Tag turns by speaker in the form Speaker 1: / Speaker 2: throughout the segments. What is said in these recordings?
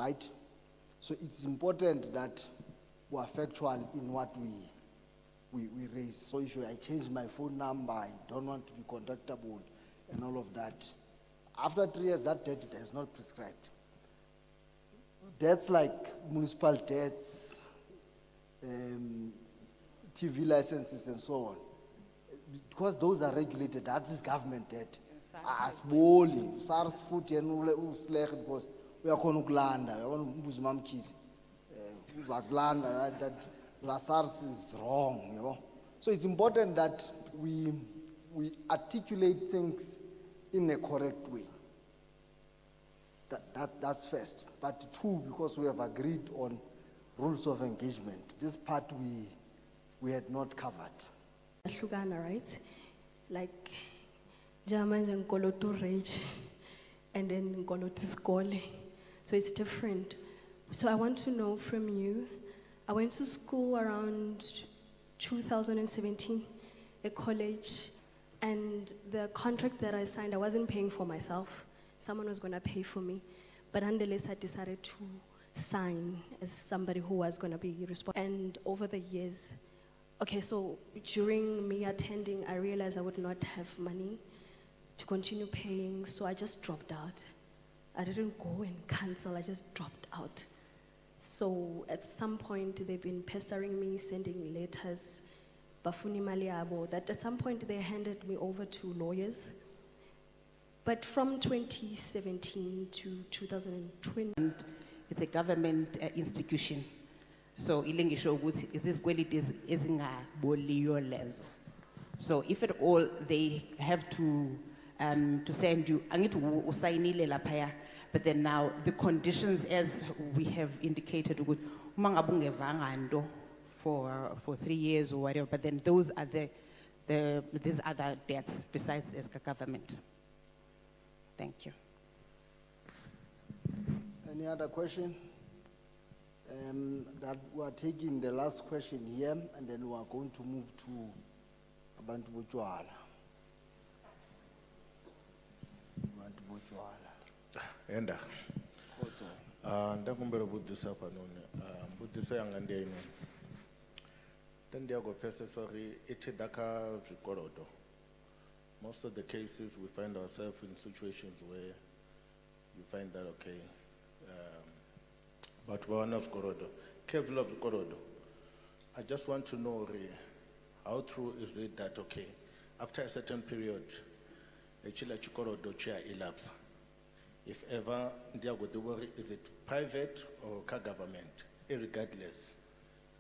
Speaker 1: right? So it's important that we are factual in what we raise. So if I change my phone number, I don't want to be contactable and all of that. After 3 years, that debt is not prescribed. Debts like municipal debts, TV licenses and so on, because those are regulated, that is government debt. Asboli, SARS foot and uslech because we are going to land, we want to use mom keys. That SARS is wrong, you know. So it's important that we articulate things in a correct way. That's first. But two, because we have agreed on rules of engagement, this part we had not covered.
Speaker 2: Shugana, right? Like German and Koloto rage and then Koloto skole. So it's different. So I want to know from you, I went to school around 2017, a college, and the contract that I signed, I wasn't paying for myself. Someone was gonna pay for me. But nonetheless, I decided to sign as somebody who was gonna be responsible. And over the years, okay, so during me attending, I realized I would not have money to continue paying, so I just dropped out. I didn't go and cancel, I just dropped out. So at some point, they've been pestering me, sending letters, bafuni maliabo, that at some point they handed me over to lawyers. But from 2017 to 2020.
Speaker 3: It's a government institution. So ilengisho ukuthi izikweleti ezingaboliyo lezo. So if at all they have to send you, angithi usayinile laphaya, but then now the conditions as we have indicated ukuthi uma ngabe ungevanga nto for 3 years or whatever, but then those are these other debts besides the government. Thank you.
Speaker 1: Any other question? That we are taking the last question here, and then we are going to move to Abantu Butchwala. Abantu Butchwala.
Speaker 4: Enda. Ndakumbela Qondisa panone. Qondisa yangandeni. Tandiya go phese sorry ithi daka zwikolodo. Most of the cases we find ourselves in situations where you find that okay, but we are not zikolodo. Kevlo of zikolodo. I just want to know how true is it that okay, after a certain period, a chila chikolodo chair elapse. If ever is it private or government? Irregardless,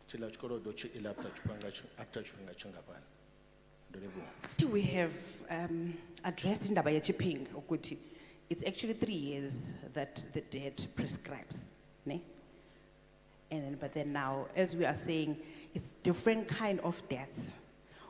Speaker 4: chila chikolodo chair elapse after chipanga changapan.
Speaker 3: We have addressed in Dabaya Chiping, it's actually 3 years that the debt prescribes. Ne? And then, but then now, as we are saying, it's different kind of debts.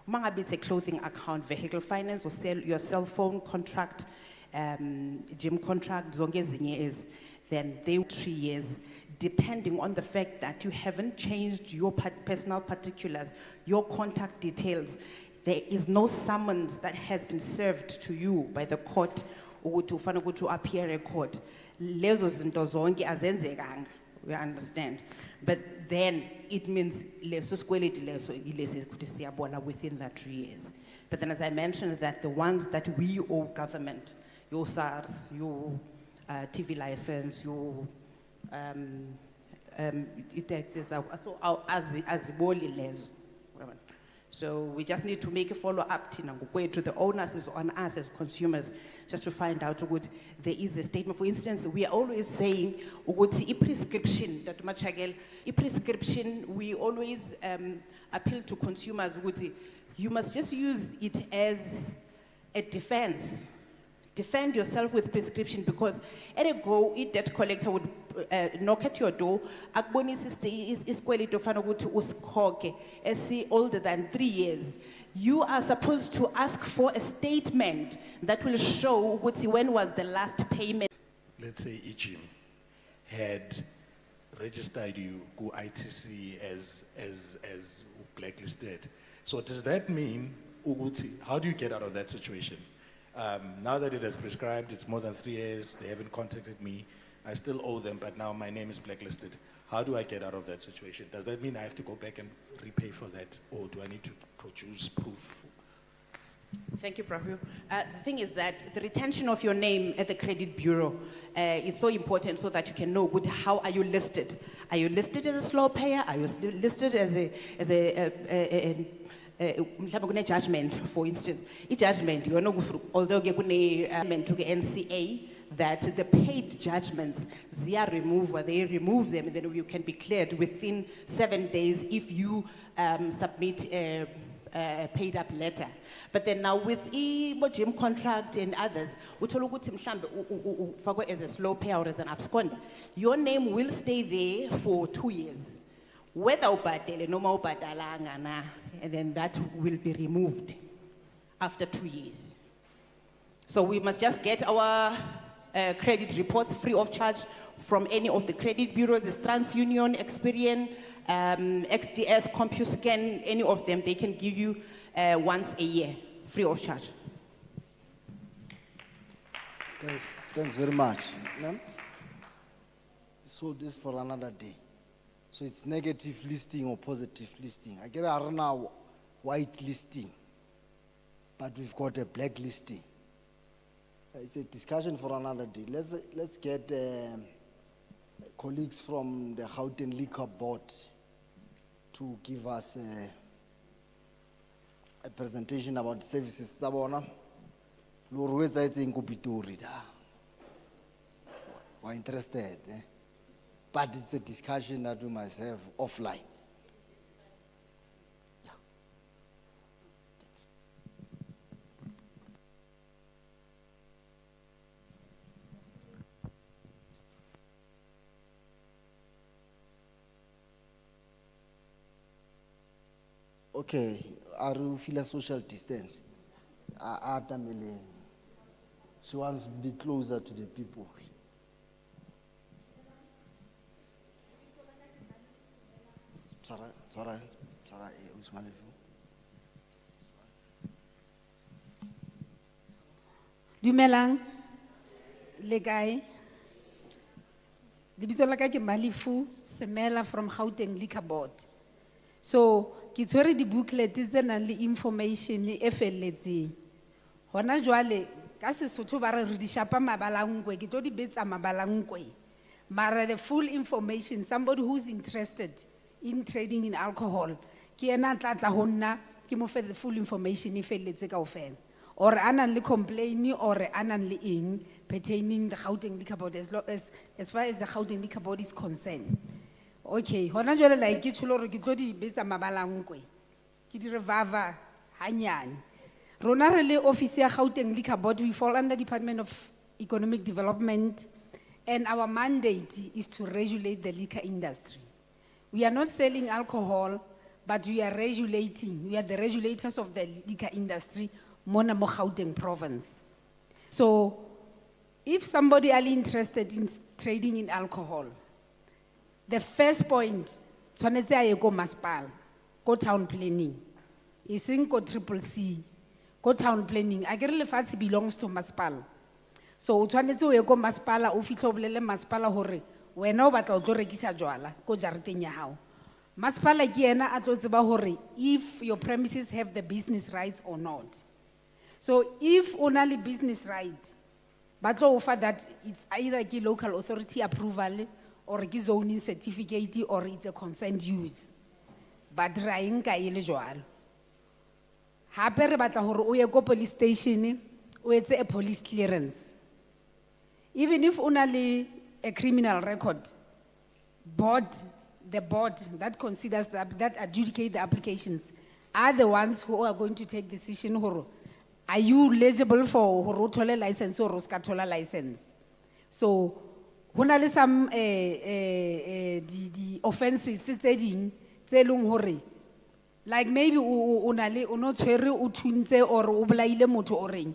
Speaker 3: Maybe it's a clothing account, vehicle finance, or your cell phone contract, gym contract, is then they 3 years, depending on the fact that you haven't changed your personal particulars, your contact details. There is no summons that has been served to you by the court or to appear in court. Lezo zinto zonke azenzekanga, we understand. But then it means leso skweleti leso ilese kuthi siyabona within that 3 years. But then as I mentioned that the ones that we owe government, your SARS, your TV license, your taxes, aziboli lezo. So we just need to make a follow-up to the owners is on us as consumers, just to find out what there is a statement. For instance, we are always saying prescription that prescription we always appeal to consumers you must just use it as a defense. Defend yourself with prescription, because at a go, debt collector would knock at your door. Akboni sister is kwelito fana ukuthi usikhoke esi older than 3 years. You are supposed to ask for a statement that will show when was the last payment.
Speaker 5: Let's say gym had registered you go ITC as blacklisted. So does that mean how do you get out of that situation? Now that it has prescribed, it's more than 3 years, they haven't contacted me. I still owe them, but now my name is blacklisted. How do I get out of that situation? Does that mean I have to go back and repay for that, or do I need to produce proof?
Speaker 3: Thank you, Prabhu. The thing is that the retention of your name at the credit bureau is so important so that you can know how are you listed. Are you listed as a slow payer? Are you listed as a judgment, for instance? A judgment, you know, although you have to NCA that the paid judgments, they remove them, and then you can be cleared within 7 days if you submit a paid up letter. But then now with gym contract and others, as a slow payer or as an absconder, your name will stay there for 2 years. Whether and then that will be removed after 2 years. So we must just get our credit reports free of charge from any of the credit bureaus, the TransUnion, Experian, XDS, CompuScan, any of them, they can give you once a year, free of charge.
Speaker 1: Thanks very much. Ma'am? So this for another day. So it's negative listing or positive listing. I get a now white listing, but we've got a black listing. It's a discussion for another day. Let's get colleagues from the Gauteng Liquor Board to give us a presentation about services. Sabona, Lurweza it's in Kupitori. We're interested, but it's a discussion that we must have offline. Okay, are you feel a social distance? She wants to be closer to the people. Sorry,
Speaker 6: Dumelang, le kae? Lebitso la ka ke Malifu Semela from Gauteng Liquor Board. So, ki tshwere di booklet tse nang le information e felletseng. Hona jwale ka Sesotho ba re di shapa mabalangwe, ke tlo di betsa mabalangwe. Mara the full information, somebody who's interested in trading in alcohol, ki ena tlatla ho nna ke mo fe the full information e felletse kaofela. Or anan le complain or anan le eng pertaining the Gauteng Liquor Board as far as the Gauteng Liquor Board is concerned. Okay, hona jwale like ke tsholo re ke tlo di betsa mabalangwe. Ke di revava hanyane. Rona re le office ya Gauteng Liquor Board, we fall under Department of Economic Development, and our mandate is to regulate the liquor industry. We are not selling alcohol, but we are regulating. We are the regulators of the liquor industry, Mona mo Gauteng province. So, if somebody are interested in trading in alcohol, the first point, tshwanetse a ye ko masepala, ko town planning. Iseng ko CCC, ko town planning. Akere lefatshe belongs to masepala. So, tshwanetse o ye ko masepala, o fitlhe o bolele masepala hore wena o batla o tlo rekisa jwala ko jareteng ya hao. Masepala ke yena a tlo tseba hore if your premises have the business rights or not. So, if o na le business right, ba tlo offer that it's either ki local authority approval or ki zoning certificate or it's a consent use. But ra enka ile jwalo. Hape re batla hore o ye ko police station, o etse a police clearance. Even if una le a criminal record, the board that considers that adjudicate the applications are the ones who are going to take decision hore are you eligible for hore thole license or ska thola license. So hona le some the offenses tse ding tse leng hore like maybe o na le o no tshwere o thuntse or o bolaile motho o reng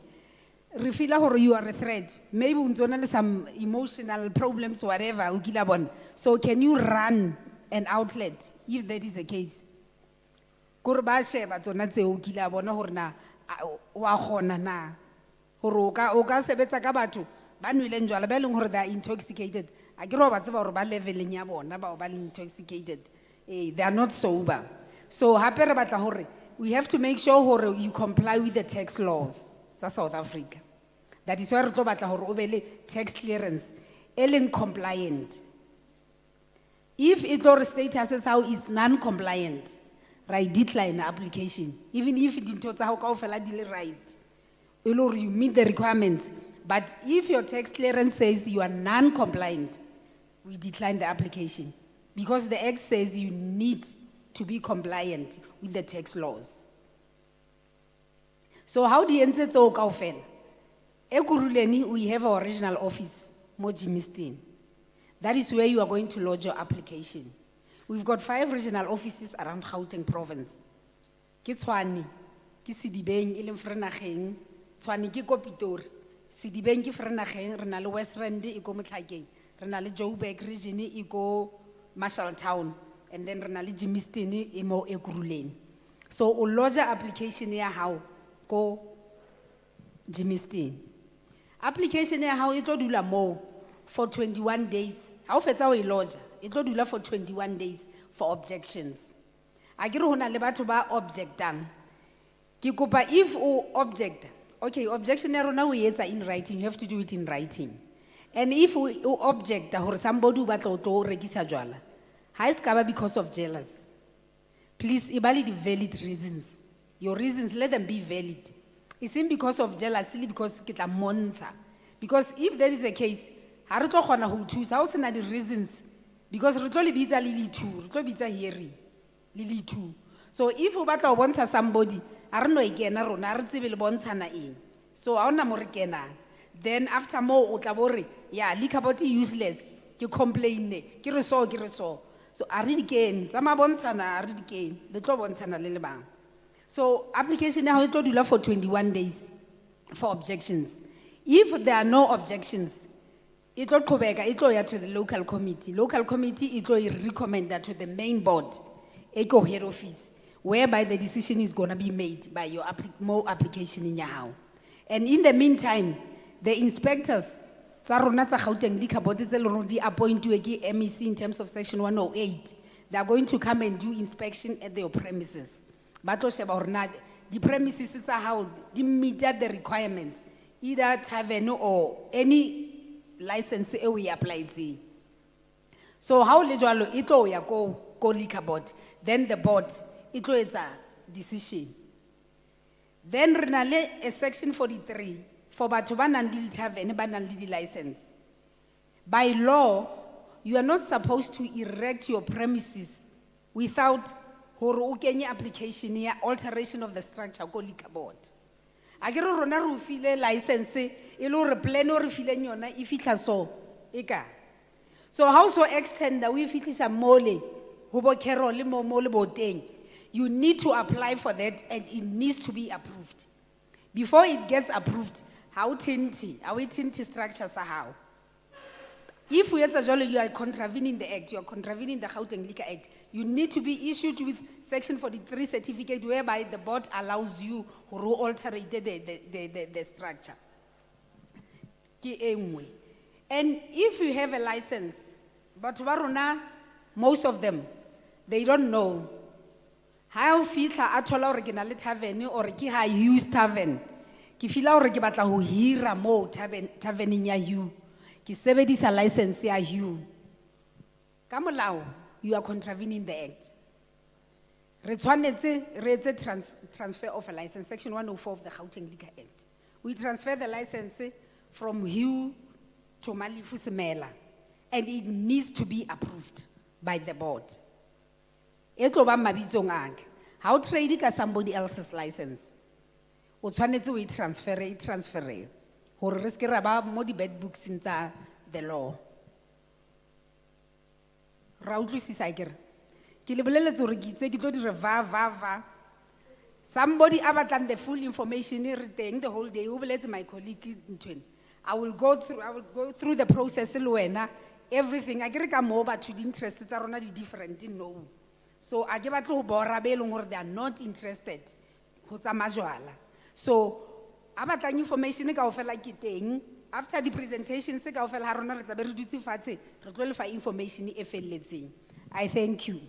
Speaker 6: re feel hore you are a threat, maybe untona le some emotional problems whatever o kila bona. So can you run an outlet if that is the case? Gore ba sheba tsona tse o kila bona hore na wa gona na hore o ka sebetsa ka batho nwele njwala ba leng hore they are intoxicated. A ke re ba tseba hore ba leveleng ya bona ba ba intoxicated. They are not sober. So hape re batla hore we have to make sure hore you comply with the tax laws tsa South Africa. That is why re tlo batla hore o be le tax clearance e leng compliant. If your status is how is non-compliant, right, decline the application. Even if it didn't how right, you meet the requirements. But if your tax clearance says you are non-compliant, we decline the application. Because the Act says you need to be compliant with the tax laws. So how do you enter to Kaufel? Ekuruleni, we have our regional office, Mojimistin. That is where you are going to lodge your application. We've got 5 regional offices around Gauteng province. Ke Tshwane, ke Sidibeng, e leng Vredendal, Tshwane ke ko Pitori, Sidibeng ke Vredendal, re na le West Rand e ko Motlhakeng, re na le Joburg region e ko Marshalltown, and then re na le Jimistin e mo Ekuruleni. So o lodge application ya hao ko Jimistin. Application ya hao e tlo dula mo for 21 days. How fetsa o lodge? It will do for 21 days for objections. Agire hona le batho ba objectang. Ke kopa if o object, okay, objection ya rona o etsa in writing, you have to do it in writing. And if o object hore somebody o batla o tlo rekisa jwala, ha e ska ba because of jealous. Please ibali the valid reasons. Your reasons, let them be valid. It's not because of jealousy, because ke tla montsha. Because if there is a case, ha re tlo kgona ho thusa, ha o sena di reasons. Because re tlo le bitsa le two, re tlo bitsa hearing le two. So if o batla o bontsha somebody, a re no e kena rona, a re tsebe le bontshana eng. So ha ona mo re kenang. Then after more o tla bo re, yeah, liquor bottle useless, ke complain, ke re so, ke re so. So a re di ken, tsa ma bontshana a re di ken, le tlo bontshana le le bang. So application ya ho e tlo dula for 21 days for objections. If there are no objections, it will go back, it will go to the local committee. Local committee, it will recommend that to the main board, eco head office, whereby the decision is going to be made by your more application in your house. And in the meantime, the inspectors, appoint to MEC in terms of section 108, they are going to come and do inspection at their premises. But the premises are how they meet the requirements, either tavern or any license we applied. So how legal ito ya go liquor board, then the board ito is a decision. Then renale a section 43 for batho ba nang le di tavern ba nang le di license. By law, you are not supposed to erect your premises without hore o kenye application ya alteration of the structure go liquor board. Agero rona re file license e le hore plan o re fileng yona e fitla so eka. So how so extend we fitlisa mole ho bo Carol le mo le boteng. You need to apply for that and it needs to be approved. Before it gets approved, how tinty structure sa how. If we you are contravening the act, you are contravening the Gauteng Liquor Act, you need to be issued with section 43 certificate whereby the board allows you to alter the structure. And if you have a license, but most of them, they don't know. How fitla atola original tavern or ki ha use tavern. Ki fila ore ki batla ho hira mo tavern ya you. Ki sebedisa license ya you. Ka molao, you are contravening the act. Re tshwanetse re etse transfer of a license, section 104 of the Gauteng Liquor Act. We transfer the license from Hugh to Malifu Semela, and it needs to be approved by the board. Etlo ba mabitsong aka. How trade ka somebody else's license? O tshwanetse we transfer. Hore re ske ra ba mo di bad books tsa the law. Ra utlwisisa akere. Ke le boleletse hore ke itse ke tlo di re va. Somebody abatlang the full information re teng the whole day. O boletse my colleague ntwen. I will go through the process le wena everything. Akere ka mo ba to the interest tsa rona di different no. So I give a to bora be eleng hore they are not interested ho tsa majwala. So abatlang information ka ofela ke teng after the presentation, se kaofela ha rona re tla be re dutse fatshe, re tlo le fa information e felletseng. I thank you.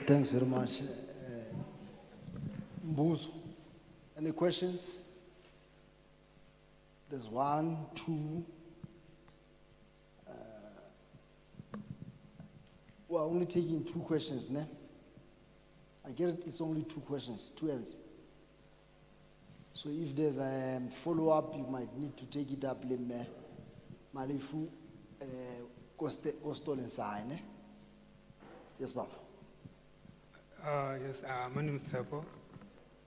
Speaker 1: Thanks very much. Mbuzo, any questions? There's 1, 2. We're only taking 2 questions, ne? I get it, it's only 2 questions, 2 ends. So if there's a follow-up, you might need to take it up, Lemme, Malifu, Coastal and Sign. Yes, Papa.
Speaker 7: Yes, my name is Sebo.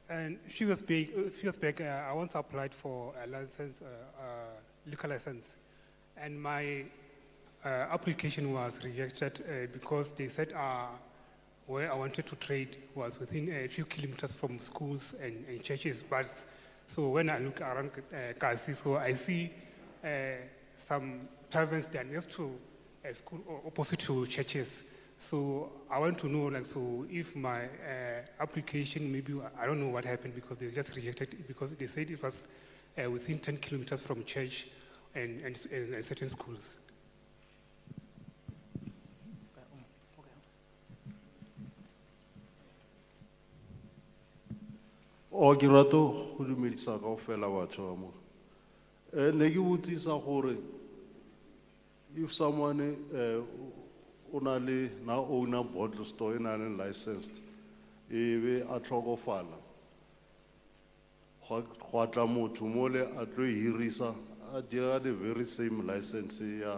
Speaker 7: And a few years back, I once applied for a license, liquor license. And my application was rejected because they said where I wanted to trade was within a few kilometers from schools and churches. But so when I look around Kasi, so I see some taverns that are next to a school or opposite to churches. So I want to know, like, so if my application, maybe, I don't know what happened because they just rejected it because they said it was within 10 kilometers from church and certain schools.
Speaker 8: O ke rato go dumedisa kaofela batho ba mo. Ne ke botsisa gore if someone now own a bottle store and licensed, ebe a tlhokofala. Go tla motho mole a tlo hirisa a dira the very same license ya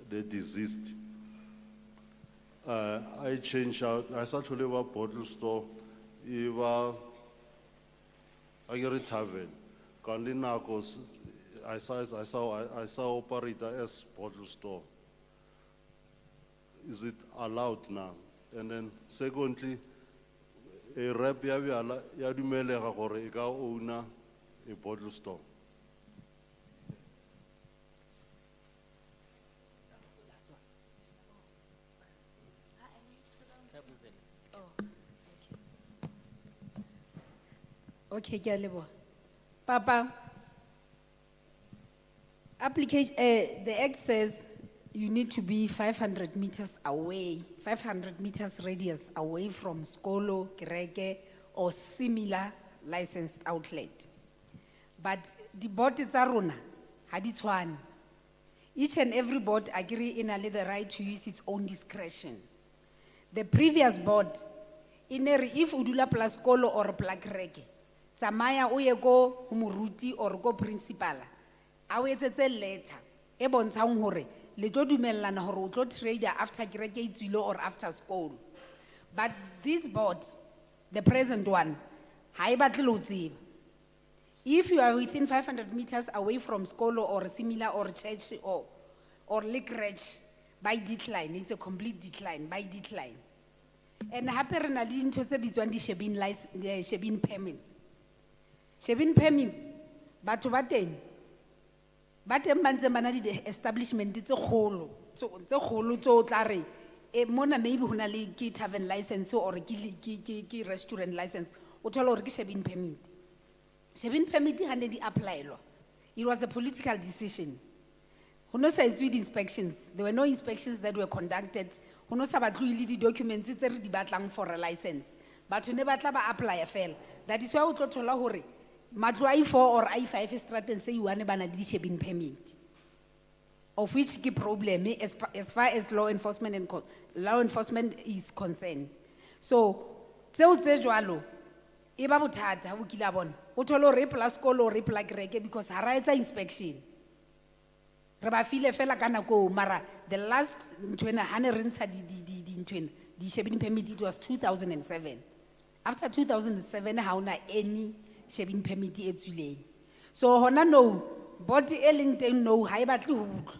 Speaker 8: the deceased. I change out, I start to live a bottle store, I get a tavern. Currently Nakos, I saw operate as bottle store. Is it allowed now? And then secondly, a rep ya dumelega gore e ka owner a bottle store.
Speaker 6: Okay, ke a leboha. Papa, application, the act says you need to be 500 meters away, 500 meters radius away from skolo, kereke, or similar licensed outlet. But the board tsa rona ha di tshwane. Each and every board agree in the right to use its own discretion. The previous board, if udula plus skolo or plus kereke, tsamaya o ye go moruti or go principal, a o etsetse letter e bontshang hore le tlo dumellana hore o tlo trade after kereke e tswile or after school. But this board, the present one, ha e batle lo tseba. If you are within 500 meters away from school or similar or church or crèche, by decline, it's a complete decline, by decline. And hape re na le dintho tse bitswang di Shebeen permits. Shebeen permits, batho ba teng ba ntse ba na di establishment tse kgolo tso tla re mona maybe hona le ke tavern license or ke restaurant license o thola hore ke Shebeen permit. Shebeen permit ha ne di applyelwa. It was a political decision. Hono sa etswe inspections. There were no inspections that were conducted. Hono sa batluile di documents tse re di batlang for a license. Batho ne batla ba apply fela. That is why o tlo thola hore matlo I4 or I5 strateng se iwane bana di Shebeen permit. Of which ke problem as far as law enforcement is concerned. So tseo tse jwalo e ba bothata bo kila bona. O thola re plus skolo re plus kereke because ha ra etsa inspection. Re ba file fela kana go mara the last ntwena hane re ntsha di ntwena di Shebeen permit it was 2007. After 2007 ha ona any Shebeen permit e tswileng. So hona no body e leng teng no ha e batle ho utlwa.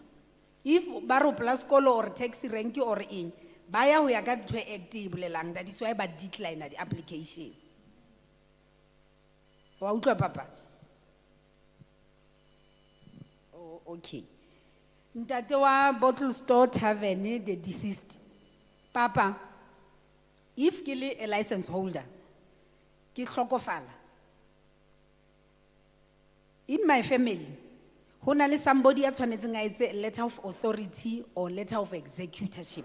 Speaker 6: If baro plus skolo or taxi rank or eng ba ya ho ya ka ntwe active bolelang that is why ba decline the application. Wa utlwa papa? Oh, okay. Ntate wa bottle store tavern the deceased. Papa, if ke le a license holder, ke hlokofala. in my family, ho na le somebody a tshwanetseng a etse letter of authority or letter of executorship.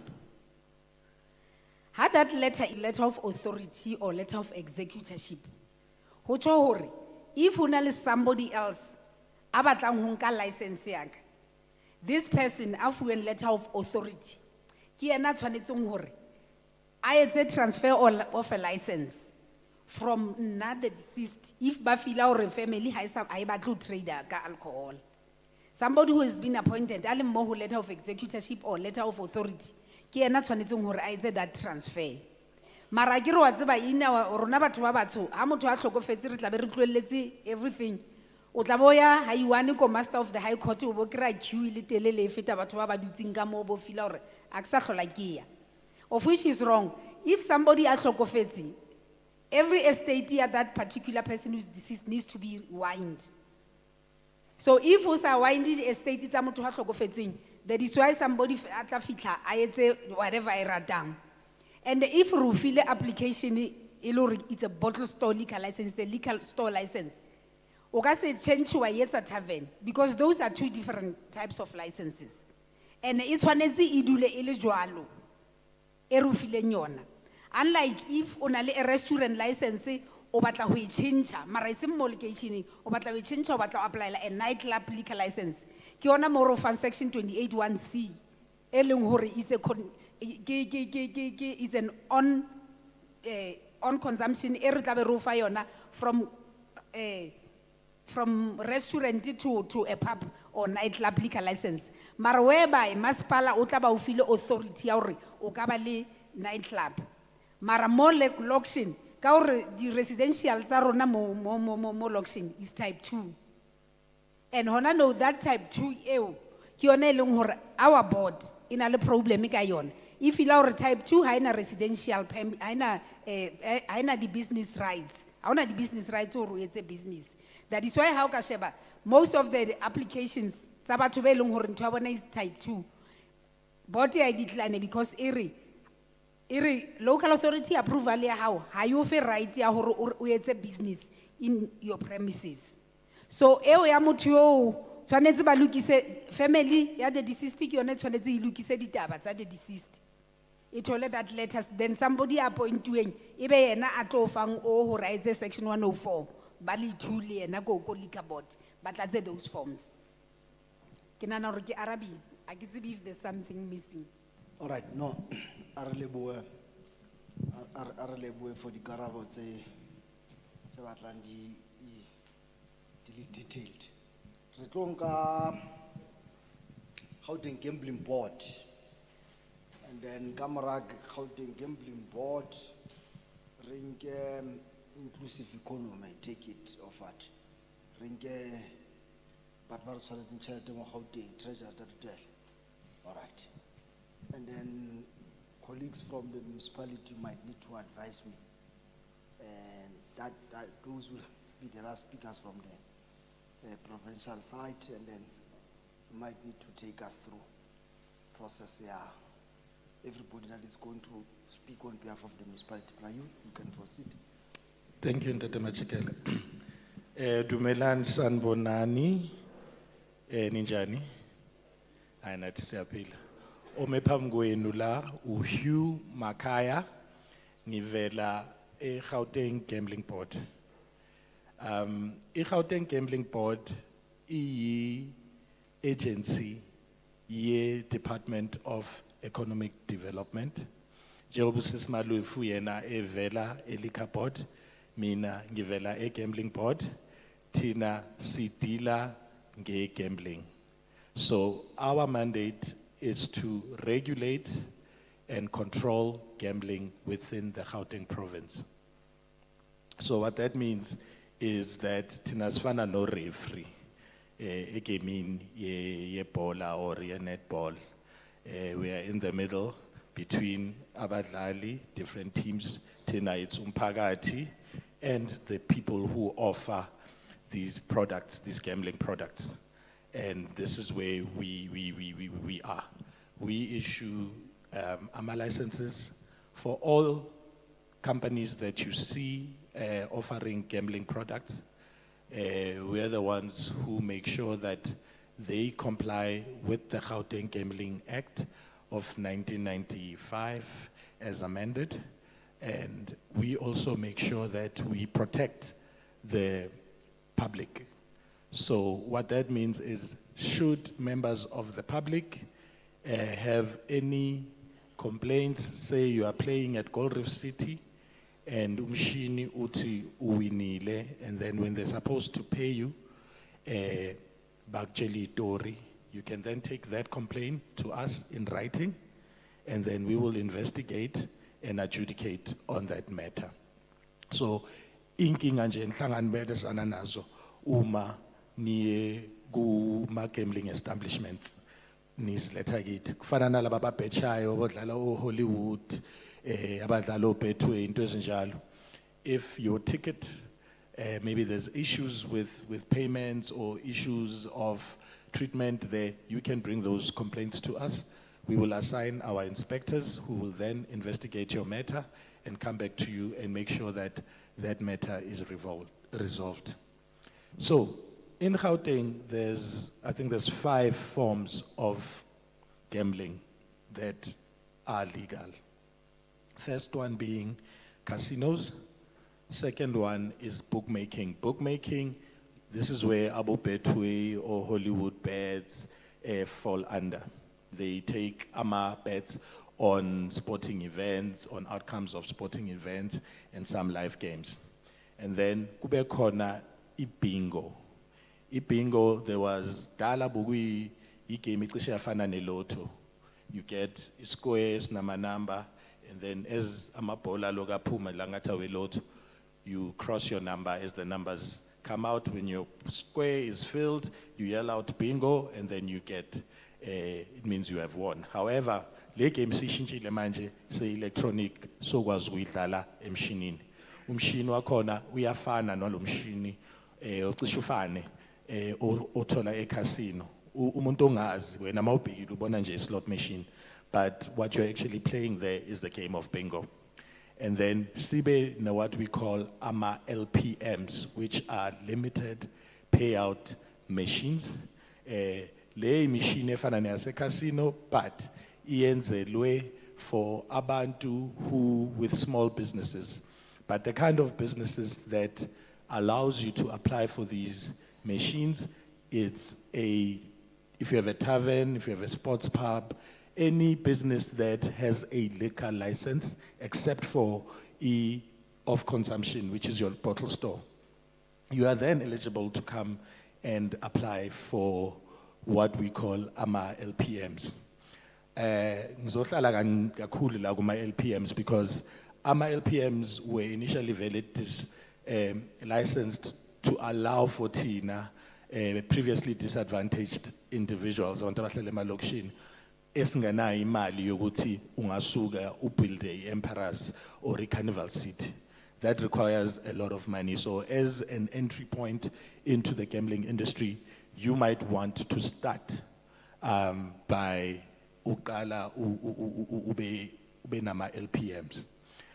Speaker 6: Had that letter of authority or letter of executorship, ho tjho hore, if ho na le somebody else, a batlang ho nka license ya ka, this person a fuweng letter of authority, ki ena tshwanetseng hore, a etse transfer of a license from nna the deceased, if ba feel hore family ha e batle ho trader ka alcohol. Somebody who has been appointed, a le mo ho letter of executorship or letter of authority, ki ena tshwanetseng hore a etse that transfer. Mara ke re wa tseba ina rona batho ba batsho, ha motho a hlokofetse re tla be re tloelletse everything. O tla boya ha iwane ko master of the high court o bo kra queue le telele e feta batho ba ba dutsing ka mo bo feel hore a ka sa hlola ke ya. Of which is wrong. If somebody a hlokofetse, every estate at that particular person who is deceased needs to be wined. So if o sa winded estate tsa motho ha hlokofetseng, that is why somebody a tla fitla a etse whatever e ratang. And if re file application e le hore it's a bottle store liquor license, a liquor store license, o ka se change wa etsa tavern, because those are two different types of licenses. And e tshwanetse e dule e le jwalo e re fileng yona. Unlike if o na le a restaurant license, o batla ho e change, mara e seng mo locationeng, o batla ho e change, o batla ho apply a nightclub liquor license. Ki ona mo ro fan section 28(1)(c, e leng hore is an on consumption e re tla be re o fa yona from restaurant to a pub or nightclub liquor license. Mara whereby masipala o tla ba o file authority ya hore o ka ba le nightclub. Mara mo location ka hore di residential tsa rona mo location is type 2. And hona no that type 2 eo ki yona e leng hore our board ina le problem ka yona. If ila hore type 2 ha ina residential ha ina di business rights. Ha ona di business rights hore o etse business. That is why how ka sheba most of the applications tsa batho be leng hore ntwa bona is type 2. Board ya decline because iri local authority approval ya how you fe right ya hore o etse business in your premises. So eo ya motho yo tshwanetse ba lokise family ya the deceased ki yone tshwanetse e lokise ditaba tsa the deceased. It all that letters, then somebody appointueng ebe yena a tlo fang o ho rise section 104 ba le thule yena go liquor board ba tlatse those forms. Ke nana hore ke arabile, a ke tsebe if there's something missing.
Speaker 1: All right, no, a re lebohe for the karabo tse batlang di le detailed. Re tlo nka Gauteng Gambling Board, and then Kamarag Gauteng Gambling Board, rinke inclusive economy, take it or what. Rinke Batbar Solis in Charity Gauteng, Treasurer Tatel. All right. And then colleagues from the municipality might need to advise me. And that those will be the last speakers from the provincial side, and then you might need to take us through process here. Everybody that is going to speak on behalf of the municipality. Prayu, you can proceed.
Speaker 5: Thank you, Ntate Machikele. Dumelan sanbonani, ninjani, ayinathi siyaphila. Omephambi kwenu la uHugh Makaya, ngivela eGauteng Gambling Board. iGauteng Gambling Board agency ye Department of Economic Development. Njengoba usisimalufu yena evela eLiquor Board, mina ngivela eGambling Board, tina sidila nge-gambling. So our mandate is to regulate and control gambling within the Gauteng province. So what that means is that tinasfana no referee gaming ye bola or ye netball. We are in the middle between abadlali, different teams, tina it's umpagati, and the people who offer these products, these gambling products. And this is where we are. We issue AMA licenses for all companies that you see offering gambling products. We are the ones who make sure that they comply with the Gauteng Gambling Act of 1995 as amended. And we also make sure that we protect the public. So what that means is, should members of the public have any complaints, say you are playing at Gold Reef City and umshini uti uwinile, and then when they're supposed to pay you, bakjeli tori, you can then take that complaint to us in writing, and then we will investigate and adjudicate on that matter. So, inkinga nje enhlanganibelezana nazo uma niye kuma gambling establishments nizletha kithi kufana nalaba ababhechayo bodlala Hollywood abadlala Betway into ezinjalo. If your ticket maybe there's issues with payments or issues of treatment there, you can bring those complaints to us. We will assign our inspectors who will then investigate your matter and come back to you and make sure that that matter is resolved. So, in Gauteng, I think there's 5 forms of gambling that are legal. First one being casinos. Second one is bookmaking. Bookmaking, this is where Abu Betway or Hollywood bets fall under. They take bets on sporting events, on outcomes of sporting events, and some live games. And then kube khona ibingo. Ibingo, there was dala bugui igame icishe yafana neLotto. You get squares number, and then as amabhola lokaphuma langatha weLotto, you cross your number as the numbers come out. When your square is filled, you yell out bingo, and then you get it means you have won. However, le game sishintshile manje se-electronic sokwazi ukuyidlala emshinini. Umshini wakhona uyafana nalo mshini ocishe ufane othola e-casino. Umuntu ongazi wena mawubhekile ubona nje slot machine, but what you're actually playing there is the game of bingo. And then sibe na what we call ama LPMs, which are limited payout machines. Le machine efana neyase casino, but iyenzelwe for abantu who with small businesses, but the kind of businesses that allows you to apply for these machines, it's if you have a tavern, if you have a sports pub, any business that has a liquor license, except for of consumption, which is your bottle store, you are then eligible to come and apply for what we call AMA LPMs. Ngizohlala kakhulu la kuma LPMs because AMA LPMs were initially licensed to allow for Tina previously disadvantaged individuals abantu abahlala emalokishini esinganayo imali yokuthi ungasuka ubuild emperors or a carnival city. That requires a lot of money. So as an entry point into the gambling industry, you might want to start by uqala ube nama LPMs.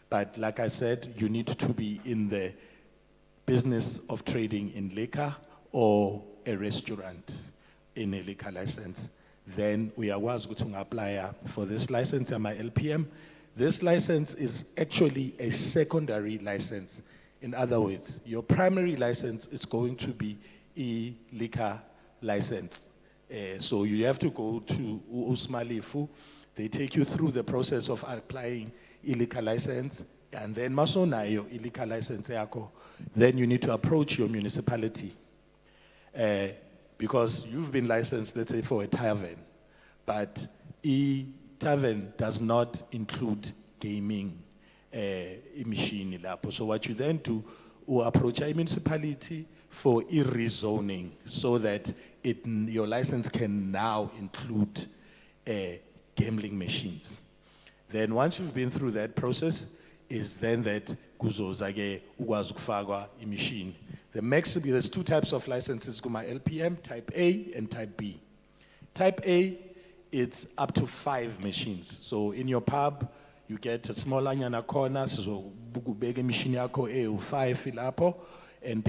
Speaker 5: But like I said, you need to be in the business of trading in liquor or a restaurant in a liquor license. Then we are going to apply for this license, my LPM. This license is actually a secondary license. In other words, your primary license is going to be a liquor license. So you have to go to Usmalifu. They take you through the process of applying a liquor license, and then masonayo liquor license yako. Then you need to approach your municipality. Because you've been licensed, let's say, for a tavern, but tavern does not include gaming machine lapo. So what you then do, you approach a municipality for rezoning so that your license can now include gambling machines. Then once you've been through that process, is then that kuzozake ukwazi ukufakwa machine. There's 2 types of licenses, kuma LPM, type A and type B. Type A, it's up to 5 machines. So in your pub, you get a small anyana corner, so bugubege machine yako 5 ilapo, and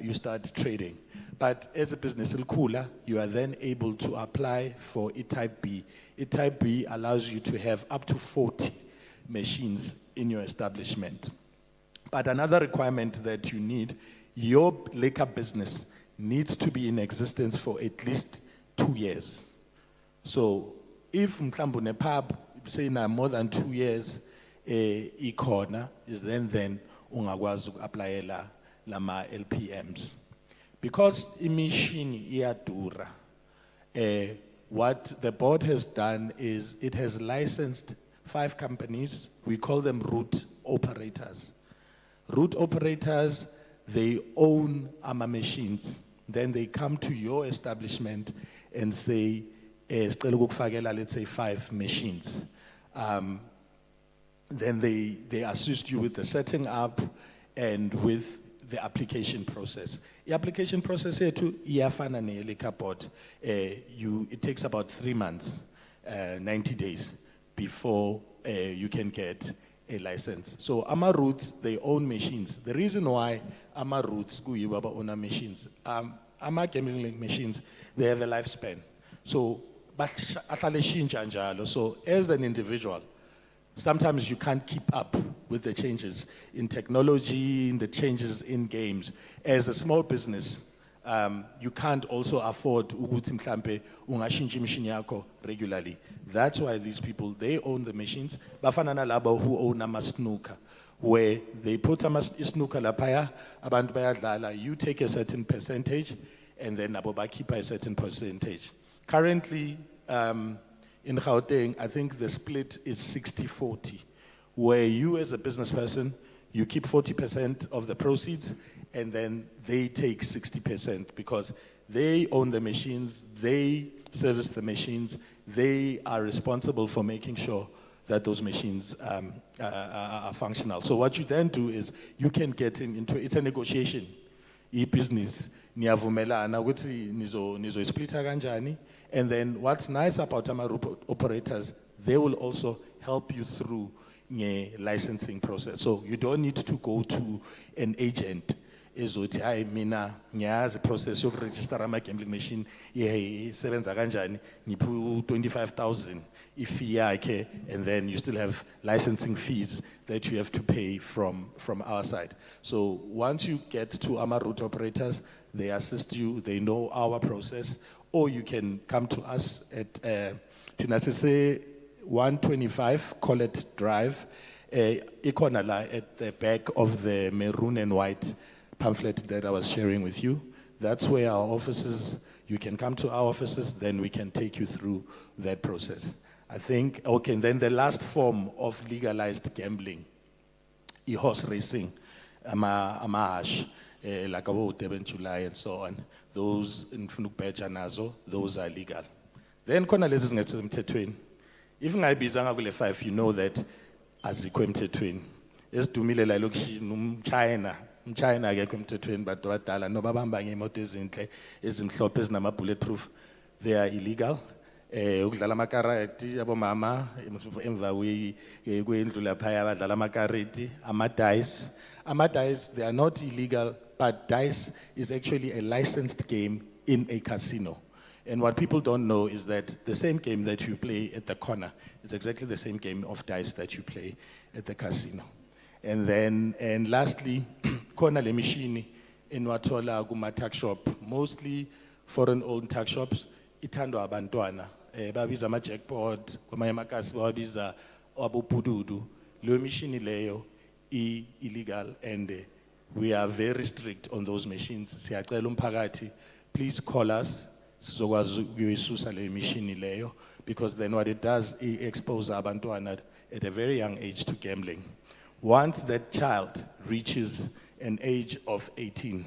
Speaker 5: you start trading. But as a business, you are then able to apply for E-Type B. E-Type B allows you to have up to 40 machines in your establishment. But another requirement that you need, your liquor business needs to be in existence for at least 2 years. So if mhlawumbe pub say na more than 2 years ikhona is then ungakwazi uku-applyela lama LPMs. Because imishini iyadura, what the board has done is it has licensed 5 companies. We call them route operators. Route operators, they own AMA machines. Then they come to your establishment and say, let's say 5 machines. Then they assist you with the setting up and with the application process. The application process here too, iyafana ne-liquor board. It takes about 3 months, 90 days before you can get a license. So AMA routes, they own machines. The reason why AMA routes own machines, AMA gambling machines, they have a lifespan. So, so as an individual, sometimes you can't keep up with the changes in technology, in the changes in games. As a small business, you can't also afford ukuthi mhlambe ungashintsha imishini yakho regularly. That's why these people, they own the machines. Bafana nalabo who own ama-snooker, where they put snooker lapaya, abantu bayadlala, you take a certain percentage, and then nabo bakhipha a certain percentage. Currently, in Gauteng, I think the split is 60-40, where you as a business person, you keep 40% of the proceeds, and then they take 60% because they own the machines, they service the machines, they are responsible for making sure that those machines are functional. So what you then do is you can get into, it's a negotiation. E-business, niyavumelana ukuthi nizo splitter kanjani. And then what's nice about AMA operators, they will also help you through the licensing process. So you don't need to go to an agent. Ezothi hayi mina ngiyazi process yokuregister ama gambling machine isebenza kanjani, ngiphu 25,000 ifee yakhe, and then you still have licensing fees that you have to pay from our side. So once you get to AMA route operators, they assist you, they know our process, or you can come to us at Tinasese 125 Collet Drive, ikona la at the back of the maroon and white pamphlet that I was sharing with you. That's where our offices, you can come to our offices, then we can take you through that process. I think, okay, and then the last form of legalized gambling, horse racing, amahash, like about Durban, July, and so on. Those in Funukbeja Nazo, those are legal. Then, kona lezi zingethe emthethweni. If ngayibizanga kule 5, you know that azikho emthethweni. Esidumile la lokishini China akekho emthethweni but wadala no babamba ngeimoto ezinhle ezimhlophe ezinama bulletproof, they are illegal. Ukudlala amakarati abomama emva kwendlu lapha abadlala amakarati, ama-dice, they are not illegal, but dice is actually a licensed game in a casino. And what people don't know is that the same game that you play at the corner is exactly the same game of dice that you play at the casino. And lastly, kona le mishini enwathola kuma tuck shop, mostly foreign-owned tuck shops, ithandwa abantwana. Babiza ama-jackpot, kwamanye amakasi bawabiza abopududu. Leyo mishini leyo illegal, and we are very strict on those machines. Siyacela umphakathi, please call us. Sizokwazi ukuyoyisusa leyo mishini leyo, because then what it does, it exposes abantwana at a very young age to gambling. Once that child reaches an age of 18,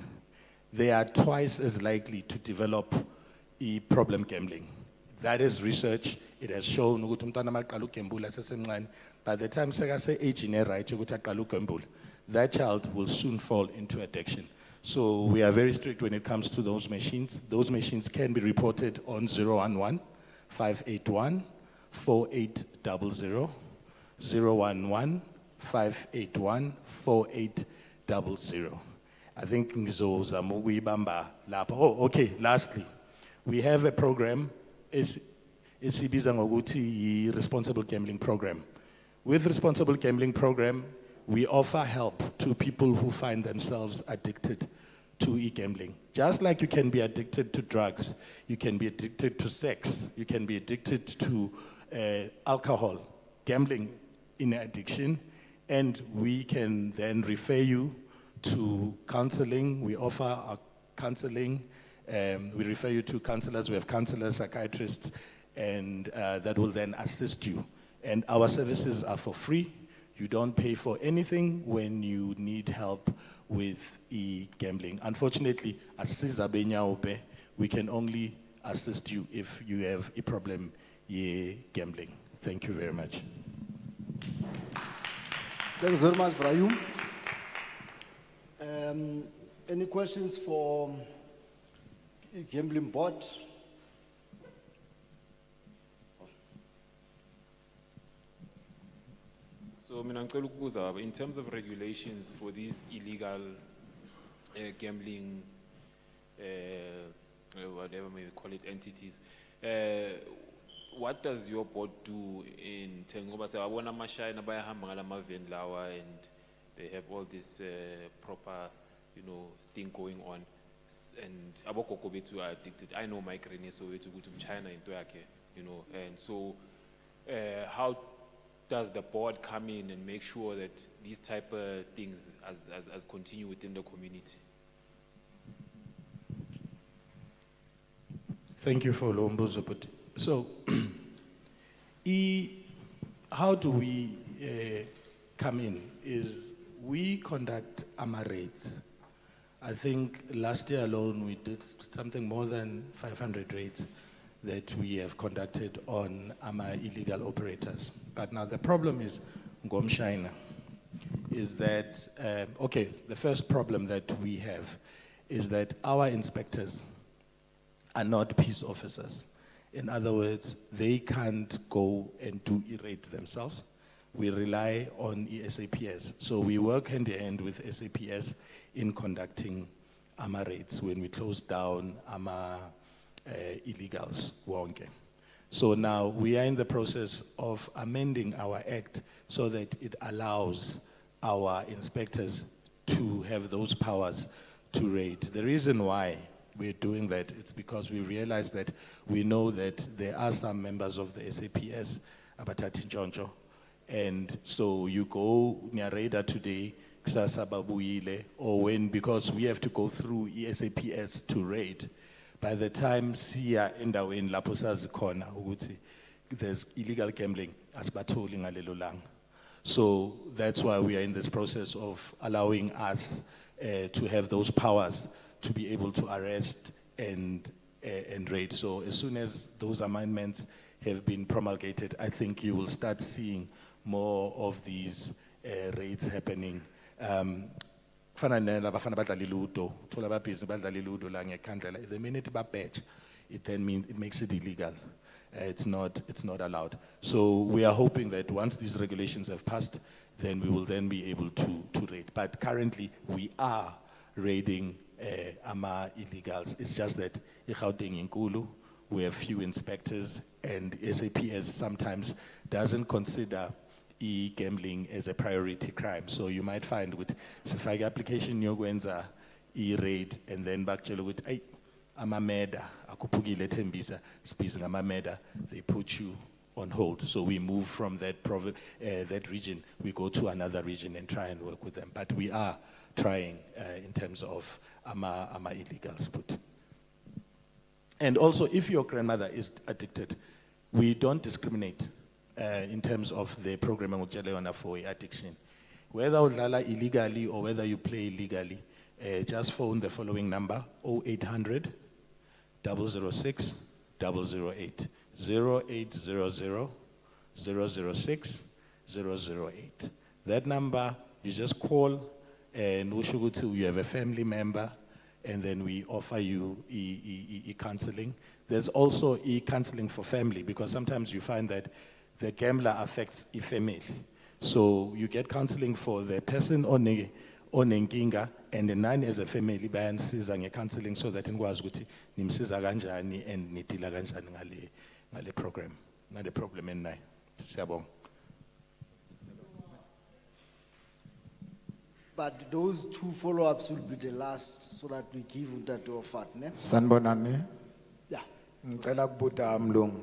Speaker 5: they are twice as likely to develop problem gambling. That is research. It has shown ukuthi umntwana maqala ukugembula sesemncane, by the time sekase age ine right ukuthi aqala ukugembula, that child will soon fall into addiction. So we are very strict when it comes to those machines. Those machines can be reported on 011-581-4800, 011-581-4800. I think ngizozama ukuyibamba lapho. Oh, okay, lastly, we have a program, esibiza ngokuthi i-responsible gambling program. With responsible gambling program, we offer help to people who find themselves addicted to e-gambling. Just like you can be addicted to drugs, you can be addicted to sex, you can be addicted to alcohol, gambling in addiction, and we can then refer you to counseling. We offer our counseling. We refer you to counselors. We have counselors, psychiatrists, and that will then assist you. And our services are for free. You don't pay for anything when you need help with e-gambling. Unfortunately, we can only assist you if you have a problem gambling. Thank you very much.
Speaker 1: Thanks very much, Brahim. Any questions for gambling board?
Speaker 9: So, mina ngicela ukubuza baba, in terms of regulations for these illegal gambling, whatever may we call it, entities, what does your board do in terms of, I want to mashine bayahamba ngalamaven lawa and they have all this proper, thing going on, and abogogo bethu are addicted. I know my granny so to go to China into yake, and so how does the board come in and make sure that these type of things as continue within the community?
Speaker 5: Thank you for Lombozo. So, how do we come in is we conduct AMA raids. I think last year alone we did something more than 500 raids that we have conducted on AMA illegal operators. But now the problem is, Ngomshina, is that, the first problem that we have is that our inspectors are not peace officers. In other words, they can't go and do e-raid themselves. We rely on SAPS. So we work hand in hand with SAPS in conducting AMA raids when we close down AMA illegals, wonke. So now we are in the process of amending our act so that it allows our inspectors to have those powers to raid. The reason why we're doing that, it's because we realize that we know that there are some members of the SAPS, abatati njonjo, and so you go near radar today, kusasa babuyile, or when, because we have to go through SAPS to raid, by the time siya endaweni lapho sazikhona ukuthi there's illegal gambling, asibatholi ngalelo langa. So that's why we are in this process of allowing us to have those powers to be able to arrest and raid. So as soon as those amendments have been promulgated, I think you will start seeing more of these raids happening. The minute badge, it then means it makes it illegal. It's not allowed. So we are hoping that once these regulations have passed, then we will then be able to raid. But currently we are raiding AMA illegals. It's just that in Kulu, we have few inspectors, and SAPS sometimes doesn't consider e-gambling as a priority crime. So you might find with Sifagi application yogwenza e-raid, and then bakchelo with amameda akupugile Tembisa speaking amameda, they put you on hold. So we move from that that region, we go to another region and try and work with them. But we are trying in terms of AMA illegals. And also, if your grandmother is addicted, we don't discriminate in terms of the program for addiction. Whether udlala illegally or whether you play illegally, just phone the following number: 0800 006 008, 0800 006 008. That number, you just call, and you have a family member, and then we offer you e-counseling. There's also e-counseling for family, because sometimes you find that the gambler affects a family. So you get counseling for the person onenkinga and nani as a family bayanisiza nge-counseling so that nikwazi ukuthi nimsiza kanjani and nidila kanjani ngale program, ngale problem eninayo. Siyabonga.
Speaker 1: But those 2 follow-ups will be the last so that we give Ntate Ofat, ne?
Speaker 10: Sanbonani,
Speaker 1: Yeah.
Speaker 10: ngicela kubuta mlungu.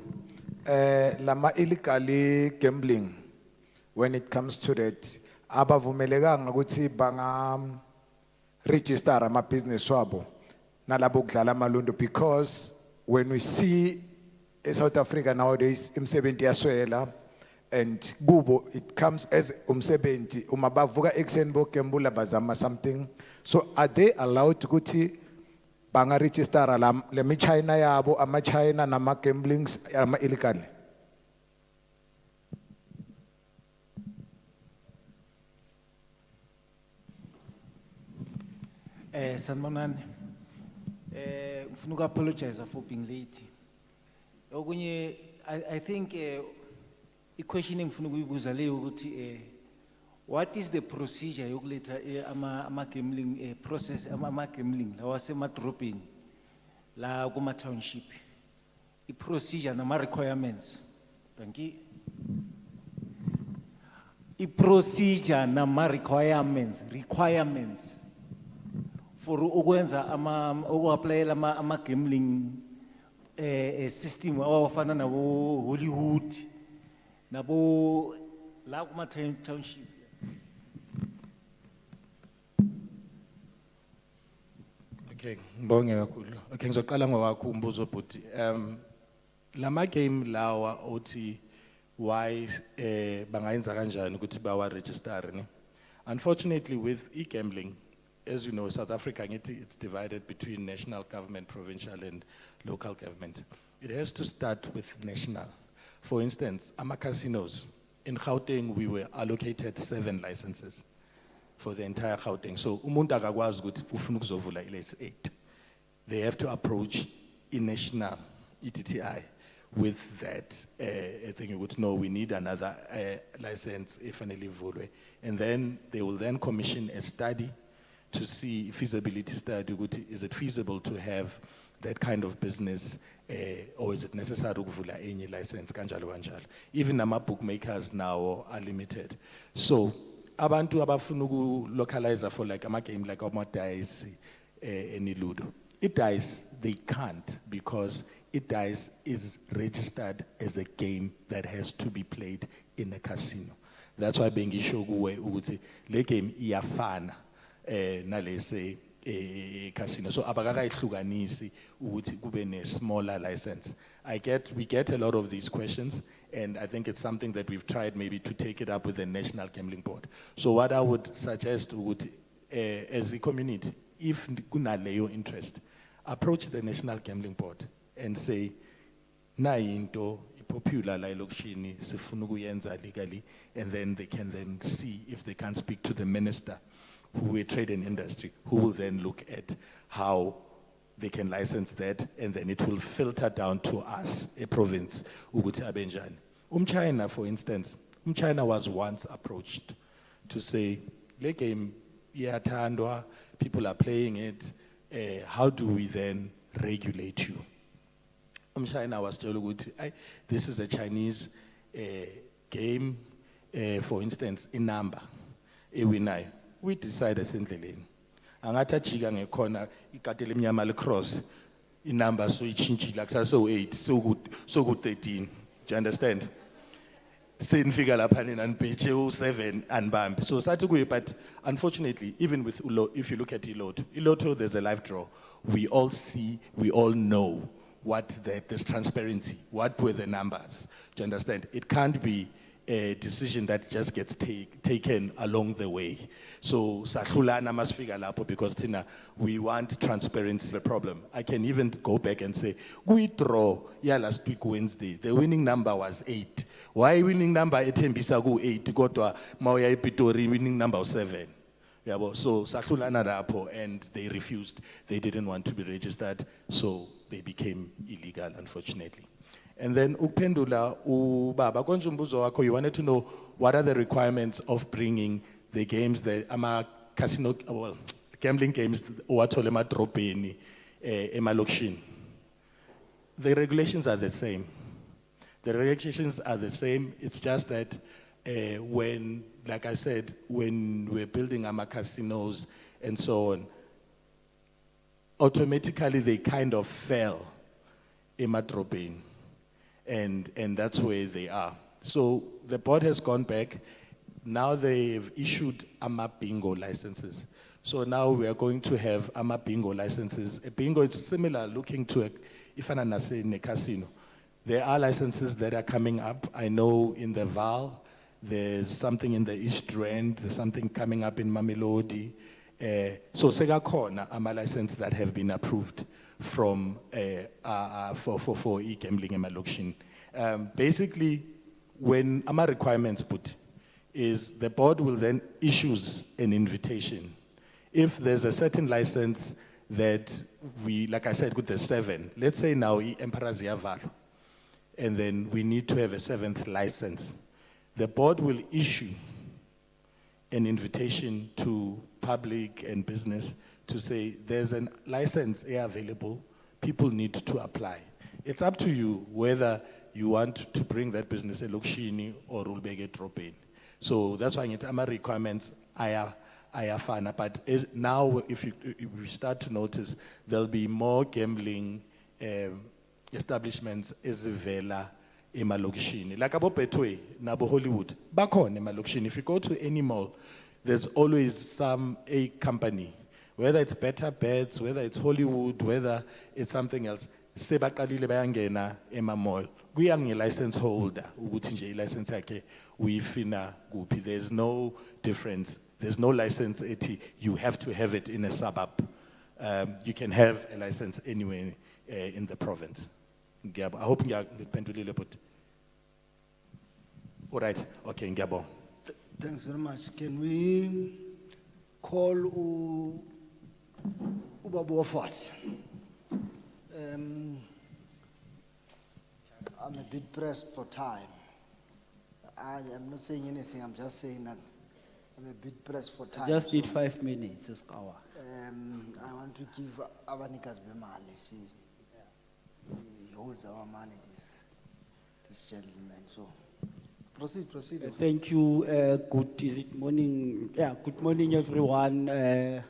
Speaker 10: Lama illegally gambling, when it comes to that, abavumelekanga ukuthi banga register ama business wabo nalabo kudlala amalundu, because when we see in South Africa nowadays imsebenzi yaswela and kubo it comes as umsebenzi uma bavuka ekseni bo gambula bazama something, so are they allowed ukuthi banga register le mi China yabo ama China nama gamblings ama illegal?
Speaker 11: Sanbonani, ufuna apologize for being late. Okunye, I think the questioning ngifuna ukuyibuza le ukuthi what is the procedure yokuletha ama gambling process ama gambling lawa semadrobheni la kuma township, I procedure nama requirements? Thank you. I procedure nama requirements for ukwenza uku-applyela ama gambling system awafana nabo Hollywood nabo la kuma township.
Speaker 5: Okay, ngibonge kakhulu. Okay, ngizoqala ngowakho umbuzo bhuti. Lama game lawa othi why bangayenza kanjani ukuthi bawa register ne? Unfortunately with e-gambling, as you know, South Africa it's divided between national government, provincial and local government. It has to start with national. For instance, ama casinos in Gauteng we were allocated 7 licenses for the entire Gauteng. So umuntu akakwazi ukuthi ufuna ukuzovula ilesi 8. They have to approach in national ETTI with that thing. You would know we need another license if an ivulwe, and then they will then commission a study to see feasibility study. Is it feasible to have that kind of business, or is it necessary to ukuvula any license kanjalo kanjalo? Even ama bookmakers now are limited. So abantu abafuna ukulocalize for like ama game like ama dice any ludo. It dice they can't, because it dice is registered as a game that has to be played in a casino. That's why bengisho kuwe ukuthi le game iyafana nalese casino. So abakakayihlukanisi ukuthi kube ne smaller license. We get a lot of these questions, and I think it's something that we've tried maybe to take it up with the National Gambling Board. So what I would suggest as a community, if kunaleyo interest, approach the National Gambling Board and say, na into popular la elokishini sifuna ukuyenza legally, and then they can then see if they can speak to the minister who will trade and industry, who will then look at how they can license that, and then it will filter down to us, a province, ukuthi abenjani. China, for instance, China was once approached to say, le game iyathandwa, people are playing it, how do we then regulate you? China was told, this is a Chinese game, for instance, in number, we decided essentially, angatha jika ngekhona ikatele emnyama le cross, in number so ichinchi like so 8, so good 13. Do you understand? Same figure lapha and page 7 and bam. So but unfortunately, even with if you look at Iloto, there's a live draw. We all see, we all know what there's transparency. What were the numbers? Do you understand? It can't be a decision that just gets taken along the way. So sahlulana must figure lapo, because we want transparency. The problem. I can even go back and say, we draw last week Wednesday. The winning number was 8. Why winning number at Tembisa go 8? Go to Mauya Pitori winning number 7. So sahlulana lapo, and they refused. They didn't want to be registered, so they became illegal, unfortunately. And then upendula ubaba konje umbuzo wakho, you wanted to know what are the requirements of bringing the games, the ama casino, well, gambling games, owathole emadrobheni, emalokishini. The regulations are the same. The regulations are the same. It's just that when, like I said, when we're building our casinos and so on, automatically they kind of fell emadrobheni, and that's where they are. So the board has gone back. Now they've issued AMA bingo licenses. So now we are going to have AMA bingo licenses. A bingo is similar looking to a, if I'm not saying a casino. There are licenses that are coming up. I know in the Val, there's something in the East Rand, there's something coming up in Mamelodi. So Sega Corner, AMA license that have been approved from, for e-gambling and malokishin. Basically, when AMA requirements put, is the board will then issues an invitation. If there's a certain license that we, like I said, with the 7, let's say now Emperor's Yavaro, and then we need to have a 7th license, the board will issue an invitation to public and business to say there's a license available, people need to apply. It's up to you whether you want to bring that business elokishini or ulbeke drop-in. So that's why it's AMA requirements are fana. But now if we start to notice, there'll be more gambling establishments ezivela emalokishini. Like abo Betway, nabo Hollywood, bakhona emalokishini. If you go to any mall, there's always a company, whether it's Better Bets, whether it's Hollywood, whether it's something else. Sebaqalile bayangena ema mall. Kuya license holder ukuthi nje license yakhe uyifina kuphi. There's no difference. There's no license ethi you have to have it in a suburb. You can have a license anywhere in the province. I hope ngiyaphendulile but. All right. Okay, ngiyabonga.
Speaker 1: Thanks very much. Can we call Ubaba Wafat? I'm a bit pressed for time. I am not saying anything, I'm just saying that I'm a bit pressed for time.
Speaker 12: Just need 5 minutes, Skawa.
Speaker 1: I want to give Avanikas Bemali, see. He holds our money, this gentleman, so. Proceed.
Speaker 12: Thank you, good morning? Yeah, good morning everyone.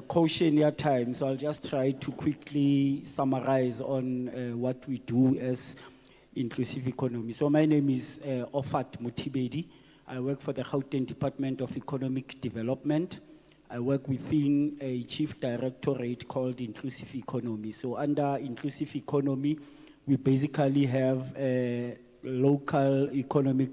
Speaker 12: Caution your time, so I'll just try to quickly summarize on what we do as inclusive economy. So my name is Ofat Mutibedi. I work for the Gauteng Department of Economic Development. I work within a chief directorate called Inclusive Economy. So under Inclusive Economy, we basically have a local economic